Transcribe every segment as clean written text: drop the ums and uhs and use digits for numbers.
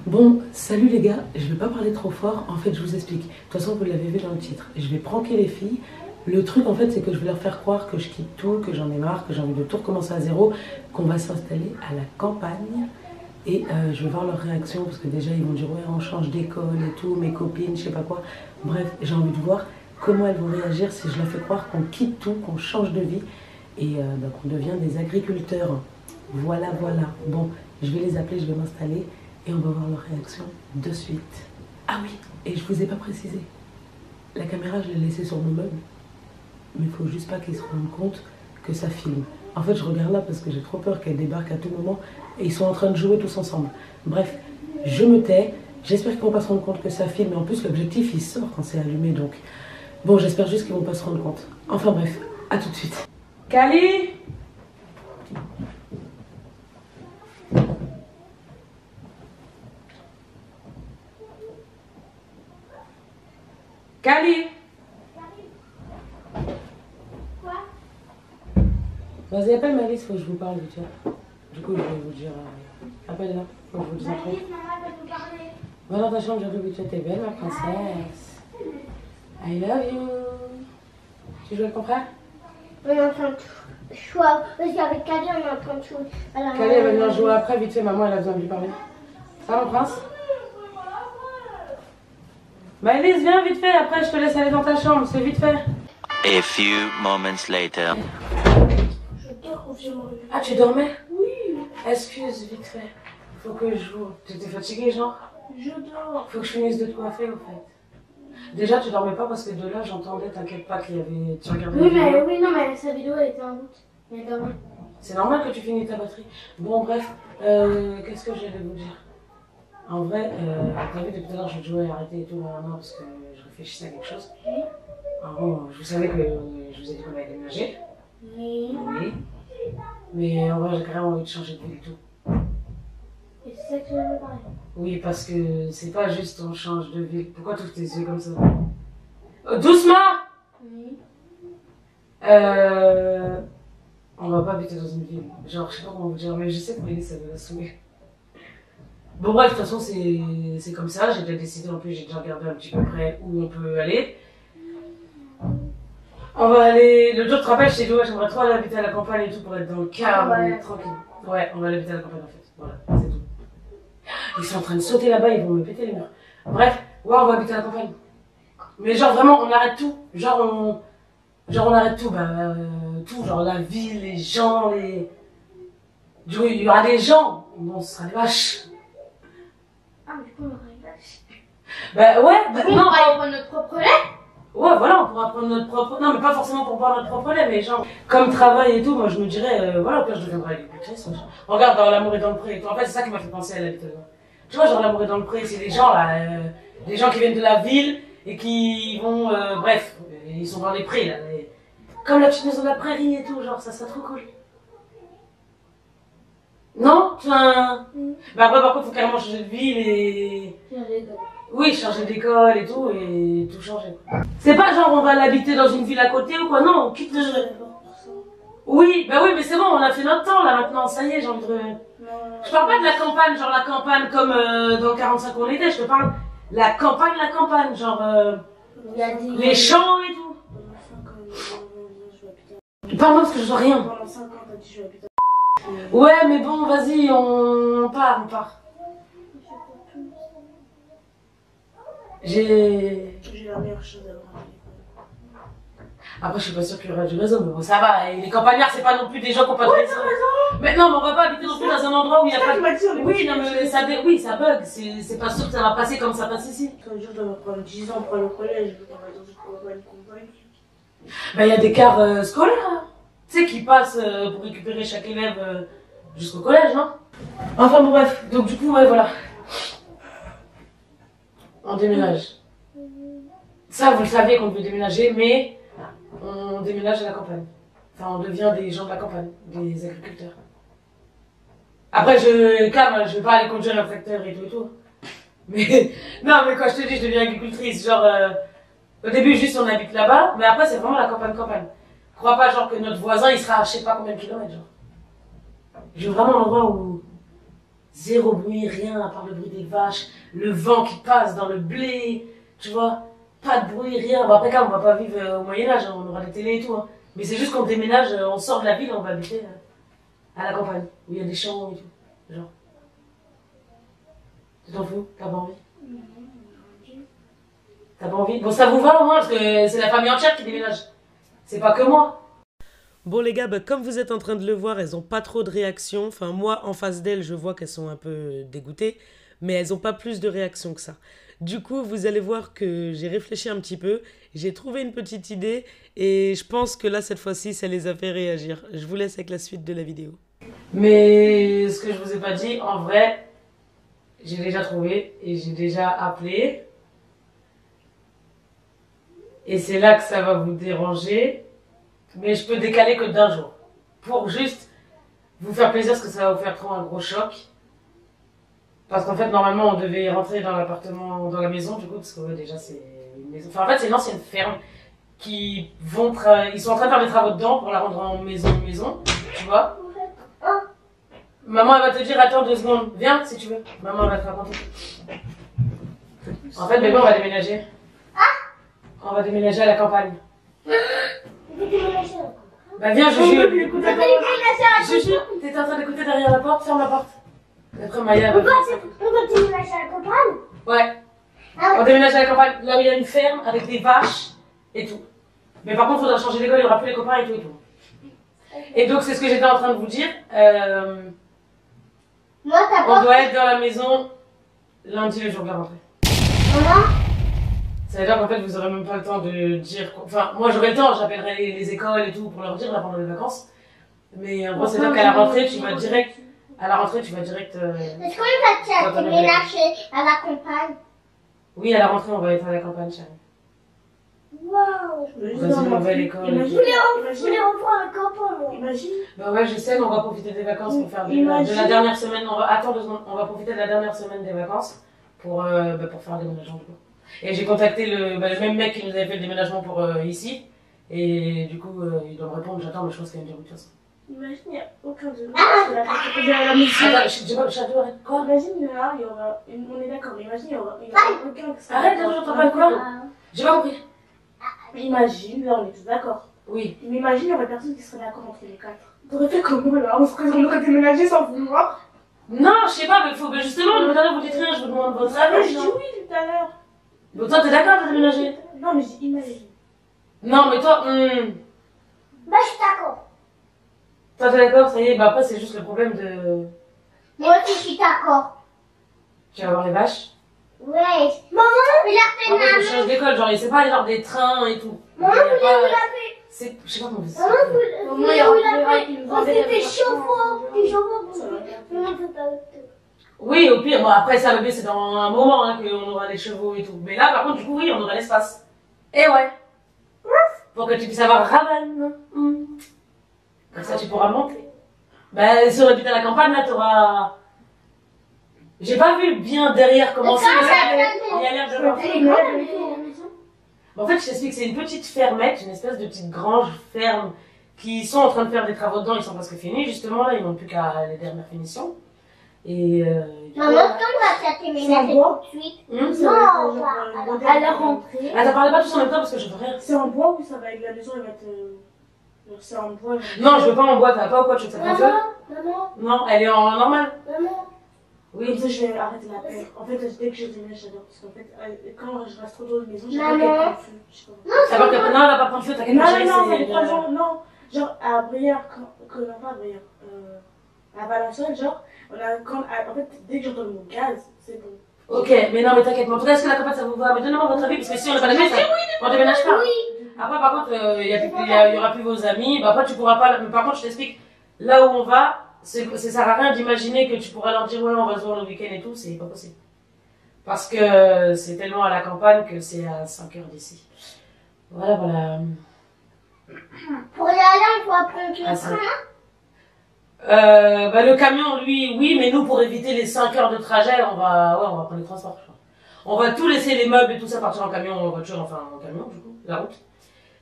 Bon, salut les gars, je vais pas parler trop fort, en fait je vous explique. De toute façon vous l'avez vu dans le titre, je vais pranker les filles. Le truc en fait c'est que je vais leur faire croire que je quitte tout, que j'en ai marre, que j'ai envie de tout recommencer à zéro, qu'on va s'installer à la campagne. Et je vais voir leur réaction parce que déjà ils vont dire ouais on change d'école et tout, mes copines, je sais pas quoi. Bref, j'ai envie de voir comment elles vont réagir si je leur fais croire qu'on quitte tout, qu'on change de vie et qu'on devient des agriculteurs. Voilà, voilà. Bon, je vais les appeler, je vais m'installer. Et on va voir leur réaction de suite. Ah oui, et je vous ai pas précisé. La caméra, je l'ai laissée sur mon meuble. Mais il faut juste pas qu'ils se rendent compte que ça filme. En fait, je regarde là parce que j'ai trop peur qu'elle débarque à tout moment. Et ils sont en train de jouer tous ensemble. Bref, je me tais. J'espère qu'ils vont pas se rendre compte que ça filme. Et en plus, l'objectif, il sort quand c'est allumé. Donc, bon, j'espère juste qu'ils vont pas se rendre compte. Enfin bref, à tout de suite. Kali! Kali! Quoi? Vas-y, appelle Malice, faut que je vous parle vite fait. Du coup, je vais vous dire. Appelle-la, faut que je vous dise un truc. Maman va nous parler. Va dans ta chambre, j'arrive vite fait. T'es belle, ma princesse. I love you. Tu joues avec ton frère? On est en train de jouer. Parce qu'avec Kali, on est en train de jouer. Alors, Kali, elle va venir jouer après, vite fait. Maman, elle a besoin de lui parler. Ça va, mon prince? Malice, viens vite fait. Après, je te laisse aller dans ta chambre. C'est vite fait. A few moments later. Je dors au violon. Ah, tu dormais? Oui, Excuse, vite fait. Faut que je joue. Tu étais fatiguée, genre? je dors. Faut que je finisse de te coiffer, au fait. Déjà, tu dormais pas parce que de là, j'entendais, t'inquiète pas, qu'il y avait. Tu regardais Oui, la vidéo. mais non, mais sa vidéo elle était en route. Mais elle dormait. C'est normal que tu finisses ta batterie. Bon, bref, qu'est-ce que j'allais vous dire? En vrai, t'as vu, depuis tout à l'heure, je jouais arrêter et tout, non, parce que je réfléchissais à quelque chose. En gros, je savais que je vous ai dit qu'on allait déménager. Oui. Oui. Mais en vrai, j'ai carrément envie de changer de vie et tout. Et c'est ça que je veux parler. Oui, parce que c'est pas juste on change de vie. Pourquoi tu ouvres tes yeux comme ça? Doucement! Oui. On va pas habiter dans une ville. Genre, je sais pas comment vous dire, mais je sais que Mélanie, ça va la saouler. Bon, bref, de toute façon, c'est comme ça. J'ai déjà décidé, en plus, j'ai déjà regardé un petit peu près où on peut aller. On va aller. Le jour, tu te rappelles, je t'ai dit, ouais, j'aimerais trop aller habiter à la campagne et tout pour être dans le calme, Ouais. tranquille. Ouais, on va aller habiter à la campagne en fait. Voilà, c'est tout. Ils sont en train de sauter là-bas, ils vont me péter les murs. Bref, ouais, on va habiter à la campagne. Mais genre, vraiment, on arrête tout. Genre, on arrête tout. Tout, genre la ville, les gens, les. Il y aura des gens. Bon, ce sera des vaches. Ah, mais du coup, on aura une vache. Bah ouais, bah, On non. pourra aller prendre notre propre lait. Ouais, voilà, on pourra prendre notre propre. Non, mais pas forcément pour boire notre propre lait, mais genre, comme travail et tout, moi je me dirais, voilà, au pire je deviendrai agricultrice. Regarde, dans L'amour est dans le pré et tout. En fait, c'est ça qui m'a fait penser à l'habitat. Tu vois, genre, L'amour est dans le pré, c'est des gens là, des gens qui viennent de la ville et qui vont, bref, ils sont dans les prés là. Comme la petite maison de la prairie et tout, genre, ça serait trop cool. Non? Enfin. Bah après, par contre, faut carrément changer de ville et. Oui, changer d'école et tout changer. C'est pas genre on va l'habiter dans une ville à côté ou quoi, non, on quitte le. Oui, bah oui, mais c'est bon, on a fait notre temps là maintenant, ça y est, j'ai envie de. Je parle pas de la campagne, genre la campagne comme dans 45 on était, je te parle la campagne, genre Il y a des... les champs et tout. Parle-moi parce que je vois rien. Pendant 5 ans, t'as dit je vais habiter. Ouais, mais bon, vas-y, on part. J'ai la meilleure chose à voir. Après, je suis pas sûre qu'il y aura du réseau, mais bon, ça va. Et les campagnards, c'est pas non plus des gens qui ont pas de réseau. Mais non, mais on va pas habiter non plus dans un endroit où il y a pas de. Oui, non, mais ça bug. C'est pas sûr que ça va passer comme ça passe ici. Un jour, je dois prendre 10 ans pour aller au collège. On va dans une campagne. Bah, il y a des cars scolaires, hein. Tu sais, qui passent pour récupérer chaque élève jusqu'au collège, hein. Enfin, bon, bref. Donc, du coup, ouais, voilà. On déménage. Ça, vous le saviez qu'on devait déménager, mais on déménage à la campagne. Enfin, on devient des gens de la campagne, des agriculteurs. Après, calme, je vais pas aller conduire un tracteur et tout. Mais, non, mais quand je te dis, je deviens agricultrice, genre, au début, juste on habite là-bas, mais après, c'est vraiment la campagne. Crois pas, genre, que notre voisin, il sera à je sais pas combien de kilomètres, genre. Je veux vraiment un endroit où Zéro bruit, rien à part le bruit des vaches, le vent qui passe dans le blé, tu vois. Pas de bruit, rien. Bon, après, quand on va pas vivre au Moyen-Âge, on aura des télés et tout. Hein. Mais c'est juste qu'on déménage, on sort de la ville, on va habiter à la campagne, où il y a des champs et tout. Genre. Tu t'en fous? T'as pas envie? T'as pas envie? Bon, ça vous va au moins, parce que c'est la famille entière qui déménage. C'est pas que moi. Bon les gars, bah, comme vous êtes en train de le voir, elles ont pas trop de réactions. Enfin moi, en face d'elles, je vois qu'elles sont un peu dégoûtées, mais elles ont pas plus de réactions que ça. Du coup, vous allez voir que j'ai réfléchi un petit peu, j'ai trouvé une petite idée et je pense que là, cette fois-ci, ça les a fait réagir. Je vous laisse avec la suite de la vidéo. Mais ce que je vous ai pas dit, en vrai, j'ai déjà trouvé et j'ai déjà appelé. Et c'est là que ça va vous déranger. Mais je peux décaler que d'un jour. Pour juste vous faire plaisir parce que ça va vous faire trop un gros choc. Parce qu'en fait, normalement, on devait rentrer dans l'appartement, dans la maison, du coup, parce que ouais, déjà, c'est une maison. Enfin, en fait, c'est une ancienne ferme qui vont ils sont en train de faire des travaux dedans pour la rendre en maison, tu vois. Maman, elle va te dire, attends 2 secondes. Viens, si tu veux. Maman, elle va te raconter. En fait, bébé, on va déménager. On va déménager à la campagne. Bah viens, Juju. Juju, t'étais en train d'écouter derrière la porte, ferme la porte. Après Maya. On va déménager à la campagne? Ouais. Ah ouais. On déménage à la campagne, là où il y a une ferme avec des vaches et tout. Mais par contre, il faudra changer d'école, il n'y aura plus les copains et tout et tout. Et donc, c'est ce que j'étais en train de vous dire. Moi, t'as On pas. doit être dans la maison lundi, le jour de la rentrée. Maman? Ça veut dire qu'en fait, vous aurez même pas le temps de dire. Enfin, moi j'aurai le temps, j'appellerai les écoles et tout pour leur dire là pendant les vacances. Mais en gros, c'est dire qu'à la rentrée, tu vas direct. À la rentrée, tu vas direct. Est-ce qu'on va déménager à la campagne? Oui, à la rentrée, on va être à la campagne, chérie. Waouh! On va une nouvelle école. Je voulais revoir la campagne, moi. Imagine. Bah ouais, je sais, mais on va profiter des vacances pour faire de Imagine. la dernière semaine. Attends 2 secondes, on va profiter de la dernière semaine des vacances pour faire le déménagement du coup. Et j'ai contacté le même mec qui nous avait fait le déménagement pour ici. Et du coup, il doit me répondre, j'attends, mais je pense qu'il va me dire autre chose. Imagine, il n'y a aucun de nous. Parce que la personne qui est à la maison. Attends, je dis pas, château, arrête. Quoi? Imagine là, il y aura. On est d'accord, mais imagine, il y aura aucun qui sera. Arrête, j'entends pas quoi? J'ai pas compris. Imagine, là, on est tous d'accord. Oui. Mais imagine, il y aurait personne qui serait d'accord entre les 4. T'aurais fait comment là? On aurait déménagé sans vouloir. Non, je sais pas, mais faut, mais justement, tout à l'heure vous dites rien, je vous demande votre Mais avis. j'ai dit oui tout à l'heure. Bon, toi, t'es d'accord de déménager? Non, mais j'ai dit imagine. Non, mais toi, Bah, je suis d'accord. toi, t'es d'accord, ça y est, bah après, c'est juste le problème de. Moi aussi, je suis d'accord. Tu vas voir les vaches. Ouais. Maman, il a fait Après, faut une changer d'école, genre, c'est pas genre des trains et tout. Maman, Il y a vous pas- l'avez. C'est, je sais pas comment ça Maman, s'appelle. vous Maman, il y aura l'avez. plus de On fait des vacances. chevaux. Des chevaux. Maman, peut pas. Oui, au pire, bon, après, ça, bébé, c'est dans un moment, hein, qu'on aura les chevaux et tout. Mais là, par contre, du coup, oui, on aura l'espace. Et ouais. Pour que tu puisses avoir Ravan. Comme ça, tu pourras monter. Ben, si on habite à la campagne, là, t'auras. J'ai pas vu bien derrière comment c'est, mais il y a l'air de leur En fait, je t'explique, c'est une petite fermette, une espèce de petite grange ferme qui sont en train de faire des travaux dedans, ils sont presque finis, justement, là, ils n'ont plus qu'à les dernières finitions. Et Maman, quand on va déménager tout de suite. Non, à la rentrée. Ah, t'as parlé pas tous en même temps parce que je veux rien. C'est en bois ou ça va avec la maison, il va être. C'est en bois. Non, je veux pas en bois, t'as pas ou quoi, tu veux que ça prenne feu? Maman, Non, elle est en normal. maman. Comme Oui. ça, je vais arrêter la paix. En fait, dès que je déménage, j'adore. Parce qu'en fait, quand je reste trop tôt à la maison, j'ai pas Maman. qu'elle prenne feu. Je sais pas. Savoir que non, elle va pas prendre feu, t'inquiète Non, pas, non, j'ai non, ça essayé. dépend, genre, non. Genre, à Brière, non, pas à Brière. À Valençol, genre, en fait, dès que j'entends le mot gaz, c'est bon. Ok, mais non, mais t'inquiète pas. En tout cas, est-ce que la campagne ça vous va? Mais donnez-moi votre avis, parce que si on n'est pas d'accord, on déménage pas. Après, par contre, il y aura plus vos amis. Bah, après, tu pourras pas. Mais par contre, je t'explique, là où on va, ça sert à rien d'imaginer que tu pourras leur dire, ouais, on va se voir le week-end et tout, c'est pas possible. Parce que c'est tellement à la campagne que c'est à 5 heures d'ici. Voilà, voilà. Pour y aller, on doit prendre Ah, le ça. train. Bah, le camion, lui, oui, mais nous, pour éviter les 5 heures de trajet, on va prendre les transports, je crois. On va tout laisser, les meubles et tout ça, partir en camion, en voiture, enfin, en camion, du coup, la route.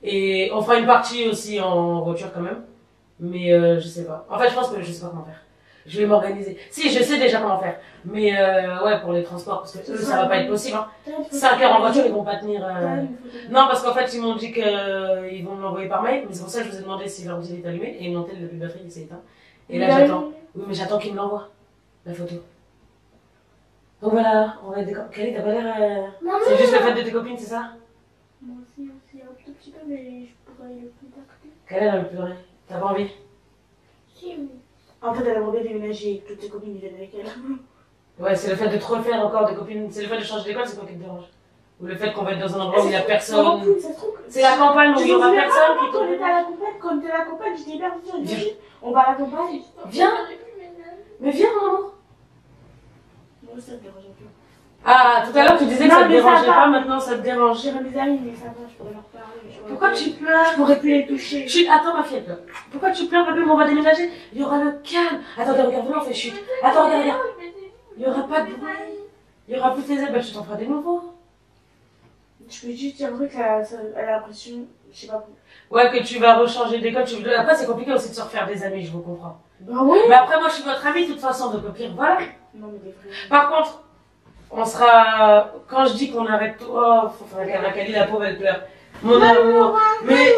Et on fera une partie aussi en voiture quand même. Mais, je sais pas. En fait, je pense que je sais pas comment faire. Je vais m'organiser. Si, je sais déjà comment faire. Mais ouais, pour les transports, parce que ça va pas être possible. Hein. 5 heures en voiture, ils vont pas tenir. Non, parce qu'en fait, ils m'ont dit qu'ils vont me l'envoyer par mail. Mais c'est pour ça que je vous ai demandé si l'ordi est allumé. Et mon tel, depuis batterie, il s'est éteint. Et là, j'attends. Oui, mais j'attends qu'ils me l'envoient, la photo. Donc voilà, on va être d'accord. Kelly, t'as pas l'air. C'est juste le fait de tes copines, c'est ça? Moi aussi, un tout petit peu, mais je pourrais le contacter. Kelly, elle a pleurer. T'as pas envie? Si. En fait, elle aimerait bien déménager et toutes ses copines viennent avec elle. Ouais, c'est le fait de te refaire encore des copines. C'est le fait de changer d'école, c'est quoi qui te dérange? Ou le fait qu'on va être dans un endroit où il y a personne. C'est la campagne où il y aura personne qui Quand on était à la campagne, quand t'es à la campagne, je dis viens, on va à la campagne. Viens. Mais viens, maman. Moi, ça me dérange plus. Ah, tout à l'heure tu disais que ça te dérangeait pas, maintenant ça te dérange. J'irai mes amis, mais ça va, je pourrais leur parler. Pourquoi tu pleures? Je pourrais plus les toucher. Chut, attends ma fille, pleure. Pourquoi tu pleures, bébé? On va déménager. Il y aura le calme. Attendez, regarde, on fait chut. Attends, regarde. Il y aura pas de bruit. Il y aura plus tes ailes, bah tu t'en feras des nouveaux. Je peux juste dire qu'elle a l'impression, je sais pas. Ouais, que tu vas rechanger d'école. Après, c'est compliqué aussi de se refaire des amis, je vous comprends. Bah oui. Mais après, moi je suis votre amie de toute façon, donc au pire, voilà. Non, mais des vrais. Par contre, on sera. Quand je dis qu'on arrête tout. Oh, faut faire la Cali, la pauvre, elle pleure. Mon amour. Mais.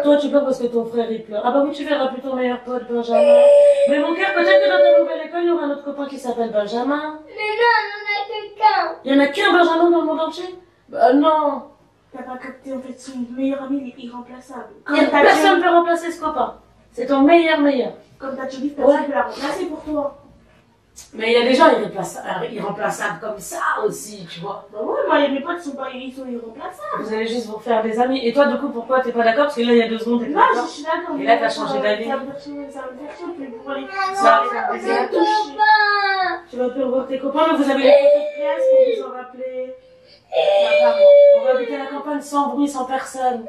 Toi, tu pleures parce que ton frère il pleure. Ah bah oui, tu verras plus ton meilleur pote, Benjamin. Mais mon cœur, peut-être que dans ta nouvelle école, il y aura un autre copain qui s'appelle Benjamin. Mais non, il n'y en a que qu'un. Il y en a qu'un Benjamin dans le monde entier? Bah non. T'as pas capté, en fait, son meilleur ami, il est irremplaçable. Personne ne peut remplacer ce copain. C'est ton meilleur. Comme t'as dit, personne ne peut la remplacer pour toi. Mais il y a des gens irremplaçables comme ça aussi, tu vois. Bah ouais, moi, mes potes, ils sont irremplaçables. Vous allez juste vous faire des amis. Et toi, du coup, pourquoi t'es pas d'accord? Parce que là, il y a 2 secondes, t'es pas Non, d'accord. je suis d'accord. Et là, t'as changé d'avis. Ça me fait chier, mais pour aller. Ça, c'est touché. tu vas plus revoir tes copains, mais vous avez les photos de classe pour vous en rappeler. On va habiter à la campagne sans bruit, sans personne.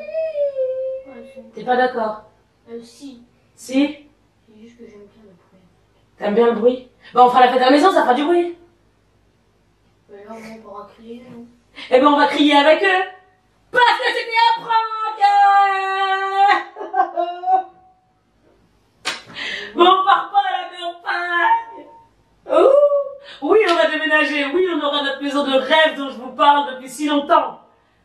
T'es pas d'accord? Si. Si? C'est juste que j'aime bien le bruit. T'aimes bien le bruit? Bah, on fera la fête à la maison, ça fera du bruit. Mais là, on pourra crier, non? Eh ben, on va crier avec eux. Parce que c'était un prank! Bon, on part pas à la campagne. Ouh. Oui, on va déménager. Oui, on aura notre maison de rêve dont je vous parle depuis si longtemps.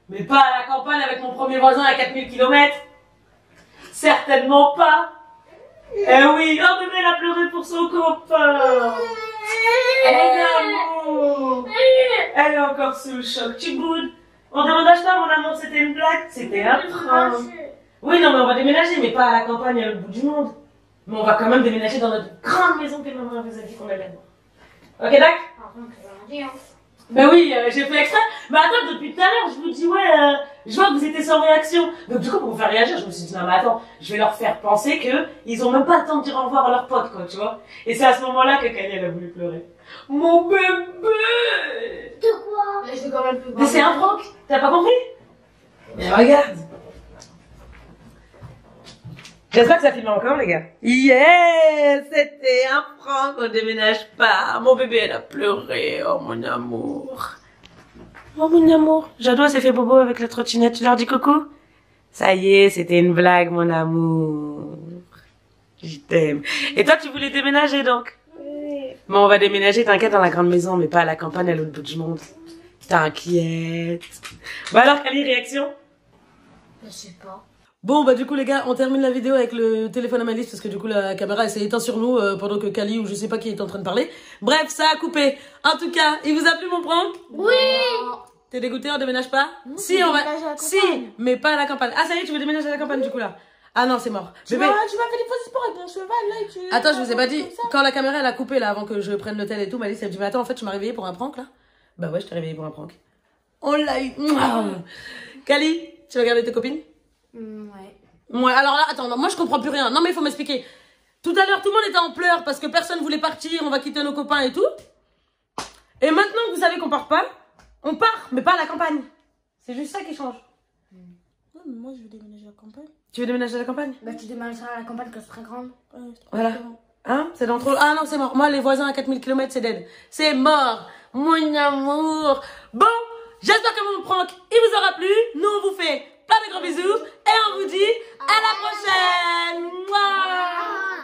Mais pas à la campagne avec mon premier voisin à 4000 km. Certainement pas. Eh oui, oh bébé, elle a pleuré pour son copain. Oh l'amour. Elle est encore sous le choc. Tu boudes. On déménage pas, mon amour, c'était une blague. C'était un prank. Oui, non, mais on va déménager, mais pas à la campagne, à l'autre bout du monde. Mais on va quand même déménager dans notre grande maison que maman vous a dit qu'on allait voir. Ok, d'accord? Par contre, je vais rien dire. Ben oui, j'ai fait exprès. Mais attends, depuis tout à l'heure, je vous dis, ouais, je vois que vous étiez sans réaction. Donc du coup, pour vous faire réagir, je me suis dit, non mais attends, je vais leur faire penser que ils ont même pas le temps de dire au revoir à leurs potes, quoi, tu vois. Et c'est à ce moment-là que Kanye, elle a voulu pleurer. Mon bébé! De quoi? Mais je vais quand même plus voir. Mais c'est un prank, t'as pas compris? Mais regarde. J'espère que ça filme encore, les gars. Yeah, c'était un prank, on déménage pas. Mon bébé, elle a pleuré. Oh, mon amour. Oh, mon amour. Jado s'est fait bobo avec la trottinette. Tu leur dis coucou? Ça y est, c'était une blague, mon amour. Je t'aime. Et toi, tu voulais déménager, donc? Oui. Bon, on va déménager, t'inquiète, dans la grande maison, mais pas à la campagne, à l'autre bout du monde. T'inquiète. Bah alors, quelle réaction? Je sais pas. Bon bah du coup les gars, on termine la vidéo avec le téléphone à Malice parce que du coup la caméra elle s'est éteinte sur nous pendant que Kali ou je sais pas qui est en train de parler. Bref, ça a coupé. En tout cas, il vous a plu mon prank? Oui. T'es dégoûté, on déménage pas? Non, Si, on va... Si, mais pas à la campagne. Ah ça y est, tu veux déménager à la campagne du coup là? Ah non, c'est mort. Tu m'as fait des faux espoirs avec mon cheval là et tu... Attends, je vous ai pas dit, quand la caméra elle a coupé là avant que je prenne l'hôtel et tout, Malice elle me dit mais attends en fait tu m'as réveillé pour un prank là? Bah ouais, je t'ai réveillé pour un prank. On l'a eu. Kali, tu vas garder tes copines? Ouais. Ouais, alors là, attends, non, moi je comprends plus rien. Non mais il faut m'expliquer. Tout à l'heure, tout le monde était en pleurs parce que personne voulait partir, on va quitter nos copains et tout. Et maintenant que vous savez qu'on part pas, on part, mais pas à la campagne. C'est juste ça qui change. Ouais, mais moi je veux déménager à la campagne. Tu veux déménager à la campagne? Bah, tu déménageras à la campagne quand c'est très grande. Voilà. Hein? C'est dans trop... Ah non, c'est mort. Moi, les voisins à 4000 km, c'est dead. C'est mort. Mon amour. Bon, j'espère que mon prank, il vous aura plu. Nous, on vous fait plein de gros bisous. Et on vous dit à la prochaine. Mouah.